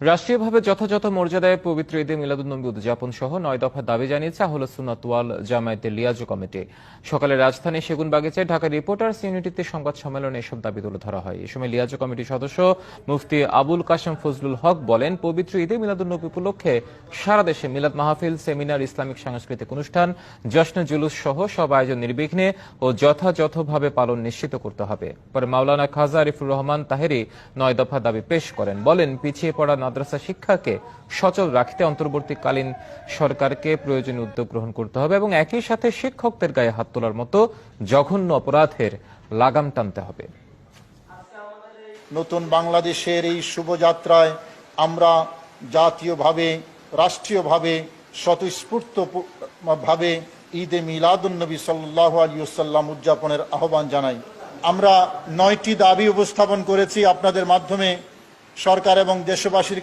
রাষ্ট্রীয়ভাবে যথাযথ মর্যাদায় পবিত্র ঈদে মিলাদুন্নবী উদযাপন সহ 9 দফা দাবি জানিয়েছে আহলে সুন্নাত ওয়াল জামায়াতের লিয়াজু কমিটি। সকালে রাজধানীর সেগুনবাগিচায় ঢাকা রিপোর্টার্স ইউনিটিতে সংবাদ সম্মেলনে এসব দাবি তুলে ধরা হয়। এ সময় লিয়াজু কমিটির সদস্য মুফতি আবুল কাশেম ফজলুল হক বলেন, পবিত্র ঈদে মিলাদুন্নবী উপলক্ষে সারা দেশে মিলাদ মাহফিল, সেমিনার, ইসলামিক সাংস্কৃতিক অনুষ্ঠান, জশ্ন জুলুস সহ সব আয়োজন নির্বিঘ্নে ও যথাযথভাবে পালন নিশ্চিত করতে হবে। পরে মাওলানা খাজা আরিফুর রহমান তাহেরি 9 দফা দাবি পেশ করেন। বলেন, পিছিয়ে পড়া মাদ্রাসা শিক্ষাকে সচল রাখতে অন্তর্বর্তীকালীন সরকারকে প্রয়োজনীয় উদ্যোগ গ্রহণ করতে হবে এবং একই সাথে শিক্ষকদের গায়ে হাত তোলার মতো জঘন্য অপরাধের লাগাম টানতে হবে। নতুন বাংলাদেশের এই শুভযাত্রায় আমরা জাতীয়ভাবে, রাষ্ট্রীয়ভাবে, স্বতঃস্ফূর্তভাবে ঈদে মিলাদুন্নবী সাল্লাল্লাহু আলাইহি ওয়াসাল্লাম উদযাপনের আহ্বান জানাই। আমরা 9টি দাবি উপস্থাপন করেছি আপনাদের মাধ্যমে সরকার এবং দেশবাসীর